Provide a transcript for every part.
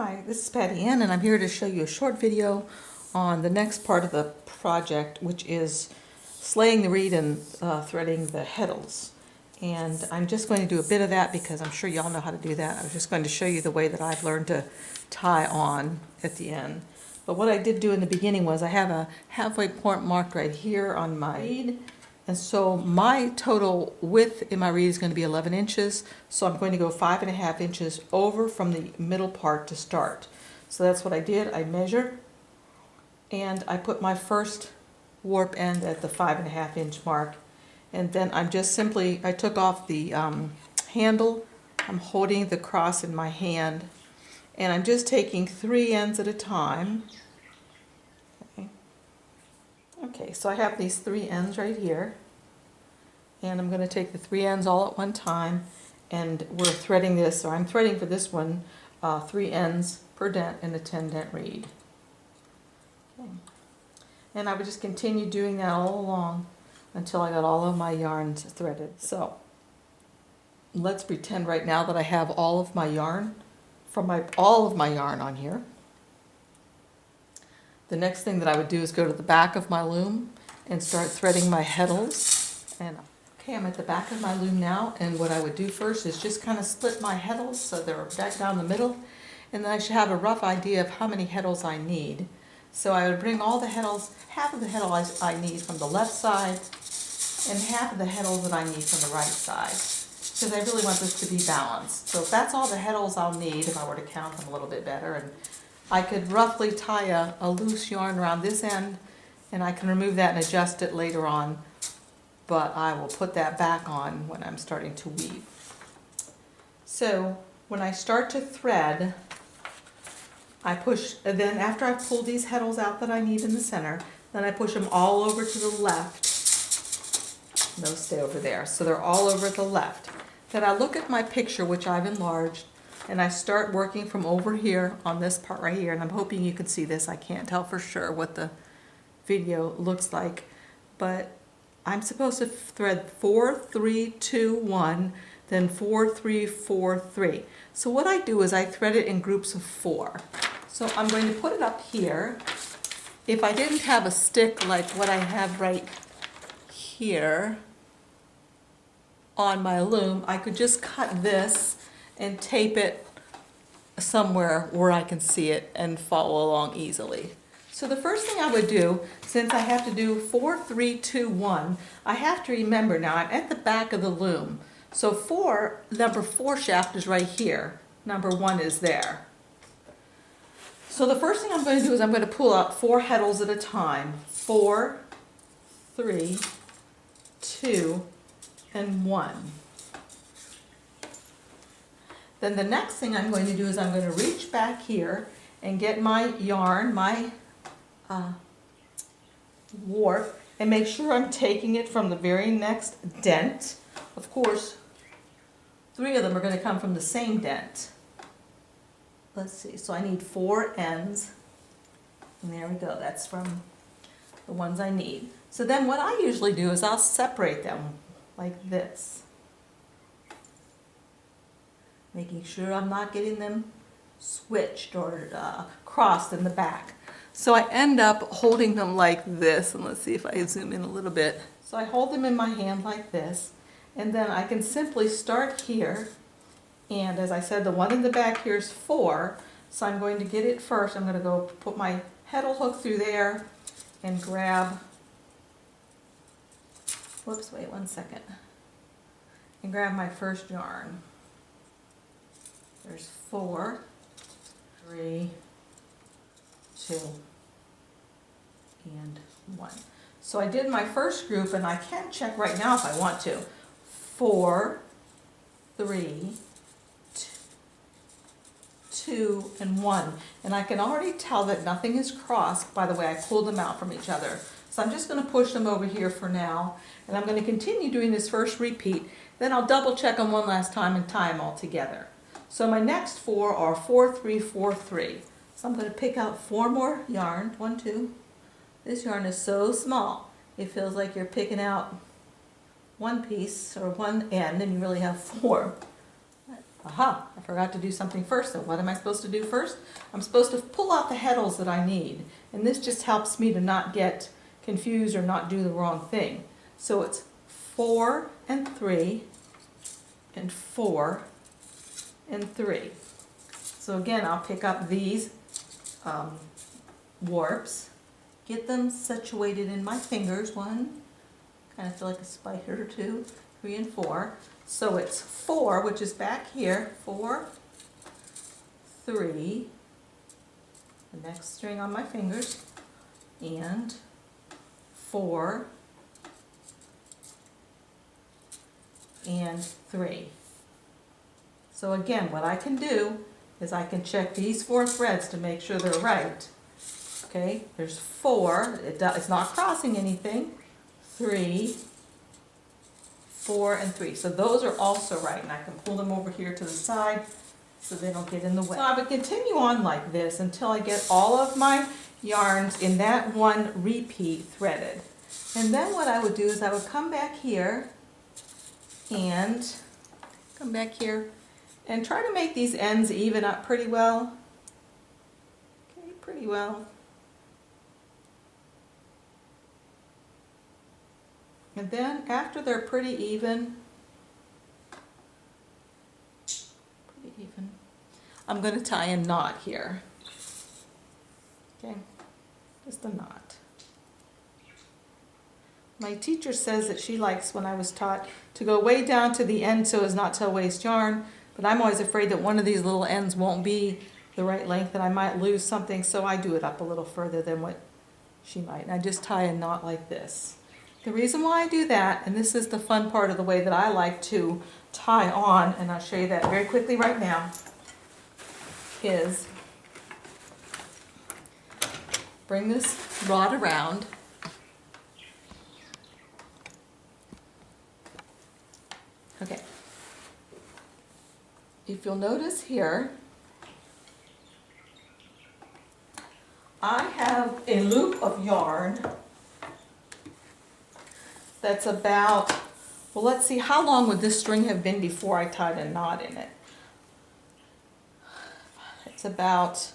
Hi, this is PattyAnne and I'm here to show you a short video on the next part of the project, which is slaying the reed and threading the heddles. And I'm just going to do a bit of that because I'm sure y'all know how to do that. I was just going to show you the way that I've learned to tie on at the end. But what I did do in the beginning was I have a halfway point marked right here on my reed. And so my total width in my reed is going to be 11 inches. So I'm going to go 5.5 inches over from the middle part to start. So that's what I did. I measured and I put my first warp end at the 5.5 inch mark. And then I'm just simply, I took off the handle. I'm holding the cross in my hand. And I'm just taking 3 ends at a time. Okay, so I have these 3 ends right here, and I'm going to take the 3 ends all at one time, and we're threading this, or I'm threading for this one 3 ends per dent in a 10 dent reed. Okay. And I would just continue doing that all along until I got all of my yarns threaded. So let's pretend right now that I have all of my yarn all of my yarn on here. The next thing that I would do is go to the back of my loom and start threading my heddles. And okay, I'm at the back of my loom now, and what I would do first is just kind of split my heddles so they're back down the middle, and then I should have a rough idea of how many heddles I need. So I would bring all the heddles, half of the heddles I need from the left side, and half of the heddles that I need from the right side, because I really want this to be balanced. So if that's all the heddles I'll need, if I were to count them a little bit better, and I could roughly tie a loose yarn around this end, and I can remove that and adjust it later on, but I will put that back on when I'm starting to weave. So when I start to thread, I push, and then after I pull these heddles out that I need in the center, then I push them all over to the left. Those stay over there, so they're all over the left. Then I look at my picture, which I've enlarged, and I start working from over here on this part right here, and I'm hoping you can see this. I can't tell for sure what the video looks like, but I'm supposed to thread 4, 3, 2, 1, then 4, 3, 4, 3. So what I do is I thread it in groups of 4. So I'm going to put it up here. If I didn't have a stick like what I have right here on my loom, I could just cut this and tape it somewhere where I can see it and follow along easily. So the first thing I would do, since I have to do 4, 3, 2, 1, I have to remember now I'm at the back of the loom. So number 4 shaft is right here. Number 1 is there. So the first thing I'm going to do is I'm going to pull out 4 heddles at a time. 4, 3, 2, and 1. Then the next thing I'm going to do is I'm going to reach back here and get my yarn, my warp, and make sure I'm taking it from the very next dent. Of course, 3 of them are going to come from the same dent. Let's see, so I need 4 ends, and there we go, that's from the ones I need. So then what I usually do is I'll separate them like this, making sure I'm not getting them switched or crossed in the back. So I end up holding them like this, and let's see if I zoom in a little bit. So I hold them in my hand like this, and then I can simply start here, and as I said, the one in the back here is 4, so I'm going to get it first. I'm going to go put my heddle hook through there and grab, whoops, wait 1 second, and grab my first yarn. There's 4, 3, 2, and 1. So I did my first group, and I can check right now if I want to. 4, 3, 2, and 1. And I can already tell that nothing is crossed by the way I pulled them out from each other. So I'm just going to push them over here for now, and I'm going to continue doing this first repeat. Then I'll double check them one last time and tie them all together. So my next 4 are 4, 3, 4, 3. So I'm going to pick out 4 more yarn. 1, 2. This yarn is so small, it feels like you're picking out one piece or one end, and you really have 4. Aha, I forgot to do something first. So what am I supposed to do first? I'm supposed to pull out the heddles that I need. And this just helps me to not get confused or not do the wrong thing. So it's 4 and 3 and 4 and 3. So again, I'll pick up these warps, get them situated in my fingers. 1, kind of feel like a spider, 2, 3, and 4. So it's 4, which is back here, 4, 3, the next string on my fingers, and 4, and 3. So again, what I can do is I can check these 4 threads to make sure they're right. Okay, there's 4, it's not crossing anything, 3, 4, and 3. So those are also right, and I can pull them over here to the side so they don't get in the way. So I would continue on like this until I get all of my yarns in that one repeat threaded. And then what I would do is I would come back here and try to make these ends even up pretty well. Okay, pretty well. And then after they're pretty even, I'm going to tie a knot here. Okay, just a knot. My teacher says that she likes, when I was taught, to go way down to the end so as not to waste yarn, but I'm always afraid that one of these little ends won't be the right length and I might lose something, so I do it up a little further than what she might. And I just tie a knot like this. The reason why I do that, and this is the fun part of the way that I like to tie on, and I'll show you that very quickly right now, is bring this rod around. Okay. If you'll notice here, I have a loop of yarn that's about, well, let's see, how long would this string have been before I tied a knot in it? It's about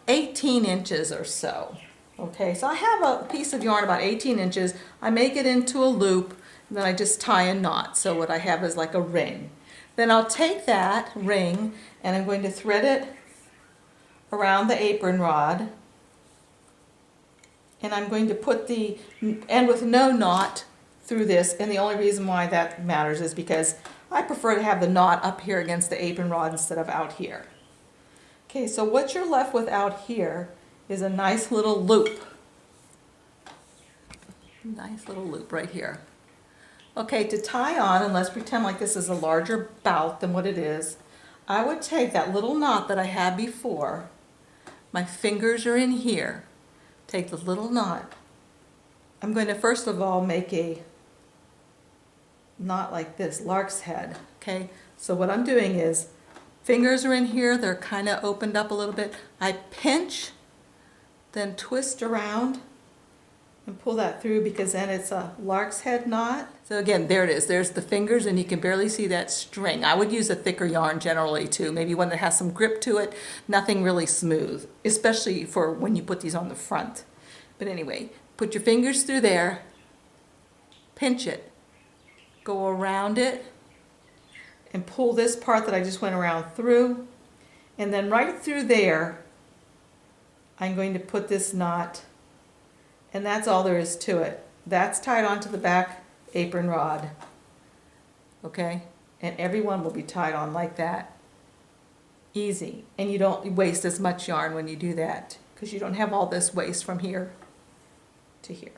18 inches or so. Okay, so I have a piece of yarn about 18 inches. I make it into a loop, and then I just tie a knot. So what I have is like a ring. Then I'll take that ring, and I'm going to thread it around the apron rod. And I'm going to put the end with no knot through this, and the only reason why that matters is because I prefer to have the knot up here against the apron rod instead of out here. Okay, so what you're left with out here is a nice little loop. Nice little loop right here. Okay, to tie on, and let's pretend like this is a larger bout than what it is, I would take that little knot that I had before, my fingers are in here, take the little knot. I'm going to first of all make a knot like this, lark's head, okay? So what I'm doing is, fingers are in here, they're kind of opened up a little bit. I pinch, then twist around and pull that through because then it's a lark's head knot. So again, there it is. There's the fingers and you can barely see that string. I would use a thicker yarn generally too, maybe one that has some grip to it, nothing really smooth, especially for when you put these on the front. But anyway, put your fingers through there, pinch it, go around it, and pull this part that I just went around through, and then right through there I'm going to put this knot, and that's all there is to it. That's tied onto the back apron rod, okay? And every one will be tied on like that. Easy. And you don't waste as much yarn when you do that because you don't have all this waste from here to here.